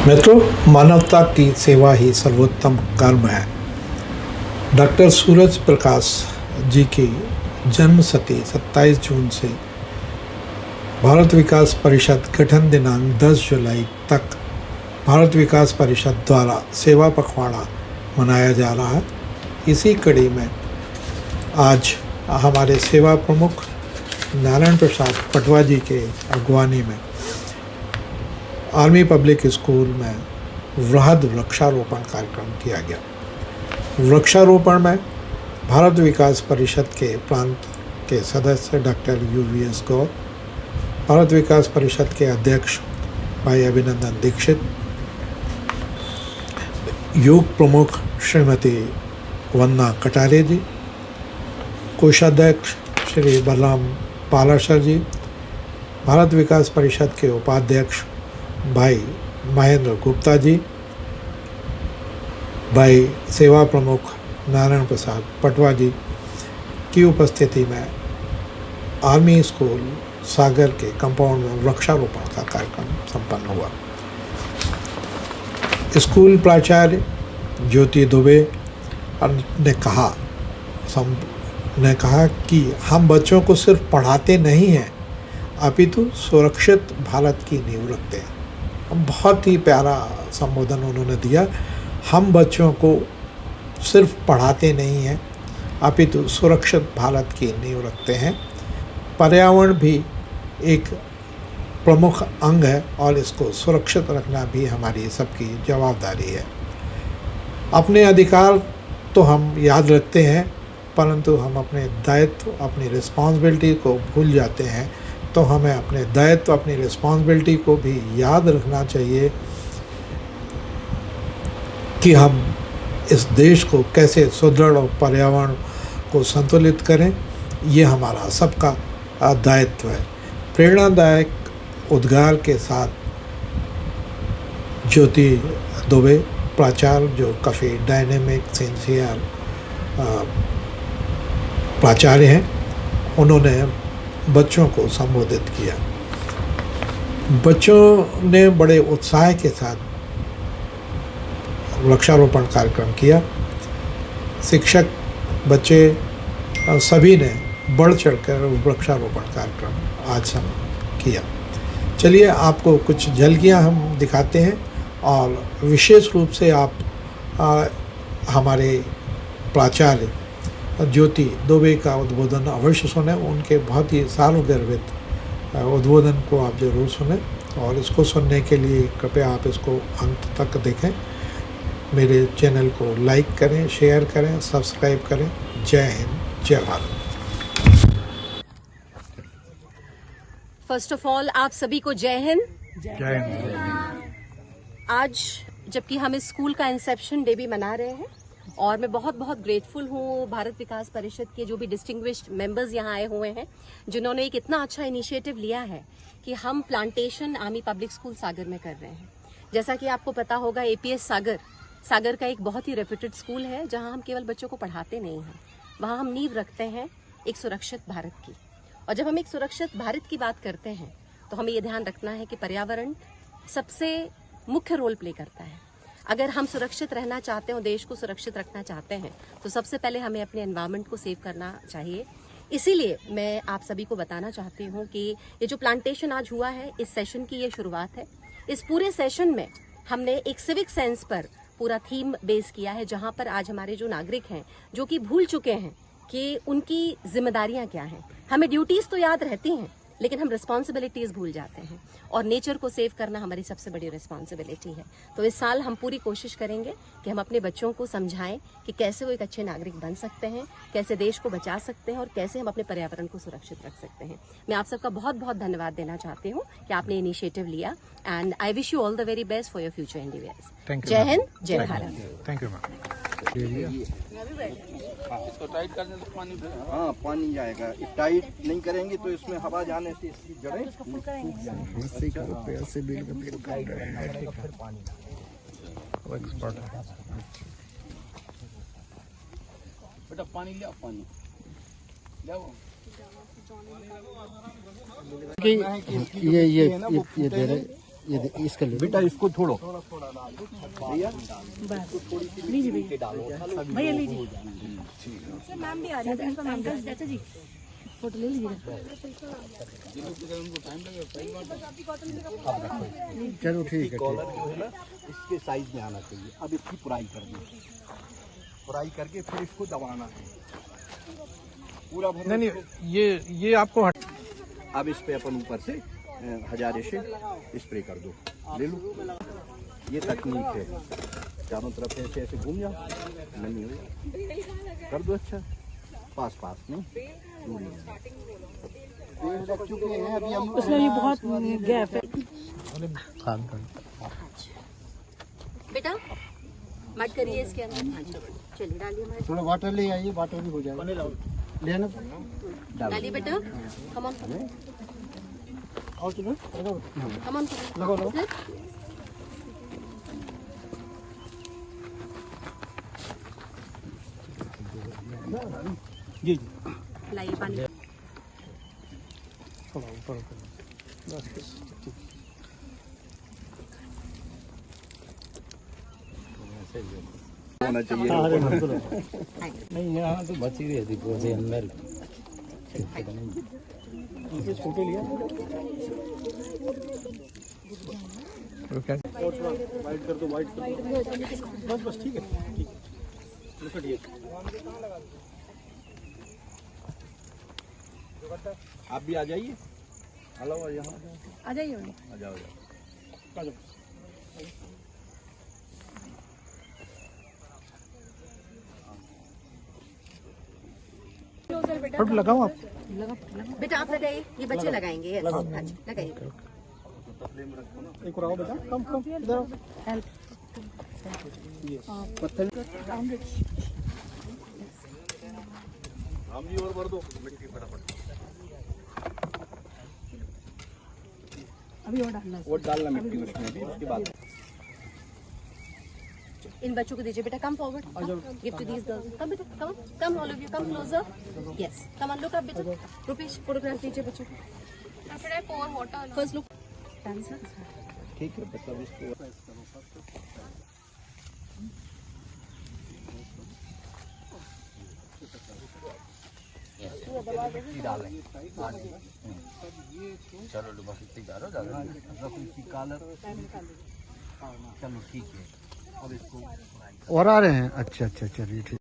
मित्रों, मानवता की सेवा ही सर्वोत्तम कर्म है। डॉक्टर सूरज प्रकाश जी की जन्म तिथि 27 जून से भारत विकास परिषद गठन दिनांक 10 जुलाई तक भारत विकास परिषद द्वारा सेवा पखवाड़ा मनाया जा रहा है। इसी कड़ी में आज हमारे सेवा प्रमुख नारायण प्रसाद पटवा जी के अगवानी में आर्मी पब्लिक स्कूल में वृहद वृक्षारोपण कार्यक्रम किया गया। वृक्षारोपण में भारत विकास परिषद के प्रांत के सदस्य डॉक्टर UVS गौर, भारत विकास परिषद के अध्यक्ष भाई अभिनंदन दीक्षित, योग प्रमुख श्रीमती वंदना कटारे जी, कोषाध्यक्ष श्री बलराम पालाशर जी, भारत विकास परिषद के उपाध्यक्ष भाई महेंद्र गुप्ता जी, भाई सेवा प्रमुख नारायण प्रसाद पटवा जी की उपस्थिति में आर्मी स्कूल सागर के कंपाउंड में वृक्षारोपण का कार्यक्रम संपन्न हुआ। स्कूल प्राचार्य ज्योति दुबे ने कहा कि हम बच्चों को सिर्फ पढ़ाते नहीं हैं अपितु सुरक्षित भारत की नींव रखते हैं। बहुत ही प्यारा संबोधन उन्होंने दिया। हम बच्चों को सिर्फ पढ़ाते नहीं हैं अपितु सुरक्षित भारत की नींव रखते हैं। पर्यावरण भी एक प्रमुख अंग है और इसको सुरक्षित रखना भी हमारी सबकी जवाबदारी है। अपने अधिकार तो हम याद रखते हैं, परंतु हम अपने दायित्व, अपनी रिस्पॉन्सिबिलिटी को भूल जाते हैं। तो हमें अपने दायित्व, अपनी रिस्पॉन्सिबिलिटी को भी याद रखना चाहिए कि हम इस देश को कैसे सुदृढ़ और पर्यावरण को संतुलित करें। ये हमारा सबका दायित्व है। प्रेरणादायक उद्गार के साथ ज्योति दुबे प्राचार्य, जो काफ़ी डायनेमिक सिंसियर प्राचार्य हैं, उन्होंने बच्चों को संबोधित किया। बच्चों ने बड़े उत्साह के साथ वृक्षारोपण कार्यक्रम किया। शिक्षक, बच्चे सभी ने बढ़ चढ़कर वृक्षारोपण कार्यक्रम आज हम किया। चलिए आपको कुछ झलकियां हम दिखाते हैं और विशेष रूप से आप हमारे प्राचार्य ज्योति दुबे का उद्बोधन अवश्य सुने। उनके बहुत ही सार्वगर्भित उद्बोधन को आप ज़रूर सुने और इसको सुनने के लिए कृपया आप इसको अंत तक देखें। मेरे चैनल को लाइक करें, शेयर करें, सब्सक्राइब करें। जय हिंद, जय भारत। फर्स्ट ऑफ ऑल आप सभी को जय हिंद। जय हिंद। आज जबकि हम इस स्कूल का इंसेप्शन डे भी मना रहे हैं और मैं बहुत बहुत ग्रेटफुल हूँ भारत विकास परिषद के जो भी डिस्टिंग्विश्ड मेंबर्स यहाँ आए हुए हैं, जिन्होंने एक इतना अच्छा इनिशिएटिव लिया है कि हम प्लांटेशन आर्मी पब्लिक स्कूल सागर में कर रहे हैं। जैसा कि आपको पता होगा, APS सागर का एक बहुत ही रेप्यूटेड स्कूल है, जहाँ हम केवल बच्चों को पढ़ाते नहीं हैं, वहाँ हम नींव रखते हैं एक सुरक्षित भारत की। और जब हम एक सुरक्षित भारत की बात करते हैं तो हमें ये ध्यान रखना है कि पर्यावरण सबसे मुख्य रोल प्ले करता है। अगर हम सुरक्षित रहना चाहते हैं, देश को सुरक्षित रखना चाहते हैं, तो सबसे पहले हमें अपने एनवायरनमेंट को सेव करना चाहिए। इसीलिए मैं आप सभी को बताना चाहती हूँ कि ये जो प्लांटेशन आज हुआ है, इस सेशन की ये शुरुआत है। इस पूरे सेशन में हमने एक सिविक सेंस पर पूरा थीम बेस किया है, जहाँ पर आज हमारे जो नागरिक हैं, जो कि भूल चुके हैं कि उनकी जिम्मेदारियाँ क्या हैं। हमें ड्यूटीज़ तो याद रहती हैं, लेकिन हम रिस्पॉन्सिबिलिटीज़ भूल जाते हैं और नेचर को सेव करना हमारी सबसे बड़ी रिस्पॉन्सिबिलिटी है। तो इस साल हम पूरी कोशिश करेंगे कि हम अपने बच्चों को समझाएं कि कैसे वो एक अच्छे नागरिक बन सकते हैं, कैसे देश को बचा सकते हैं और कैसे हम अपने पर्यावरण को सुरक्षित रख सकते हैं। मैं आप सबका बहुत बहुत धन्यवाद देना चाहती हूँ कि आपने इनिशिएटिव लिया and I wish you all the very best for your future endeavours. जय हिंद, जय भारत। Thank you ma'am. इसको टाइट करने से पानी, हाँ पानी जाएगा। टाइट नहीं करेंगे तो इसमें हवा जाने से इसकी जड़ें सूख जाएंगी। बेटा पानी ले आओ, पानी ले आओ। ये दे रहे ये इसके लिए बेटा इसको छोड़ो भैया लीजिए भैया लीजिए मैम भी आ रही है चाचा जी फोटो ले लीजिए चलो ठीक है। कॉलर जो है ना इसके साइज में आना चाहिए। अब इसकी पुराई कर दो, पुराई करके फिर इसको दबाना है पूरा भर। नहीं ये आपको हट अब इस पे अपन ऊपर से 1000 से स्प्रे कर दो, ले लो। ये तकनीक है, चारों तरफ ऐसे ऐसे घूम जाओ, नहीं हो कर दो। अच्छा पास नहीं दूरी में। उसमें भी बहुत गैप है। बेटा मत करिए इसके अंदर। हाँ जी, चलिए डालिए मत। थोड़ा वाटर ले आइए, वाटर भी हो जाएगा। लेना डालिए बेटा। कम ऑन और कितना कम ऑन लगाओ। जी लाइए पानी। होना चाहिए। नहीं यहाँ तो बची रही थी पूरे अंदर। फोटो लिया वाइट कर दो, वाइट बस ठीक है। आप भी आ जाइए। हेलो यहाँ आ जाइए आ जाओ। फट लगाओ आप। बेटा आप लगाइए, ये बच्चे लगाएंगे। यस हाँ जी लगाइए। एक और आओ बेटा, कम इधर आओ। पत्थर हम जी और भर दो मिट्टी फटाफट। अभी और डालना और डालना मिट्टी उसमें भी, उसके बाद इन बच्चों को दीजिए बेटा। Come forward, give to these girls. Come बेटा, come all of you, come closer. Yes come on, look up बेटा। रुपेश फोटोग्राफ लीजिए बच्चों को। First look dancer. ठीक है। मतलब इसको डालें। चलो बस इतनी डालो, ज़्यादा कलर। चलो ठीक है। अब इसको और आ रहे हैं। अच्छा चलिए ठीक।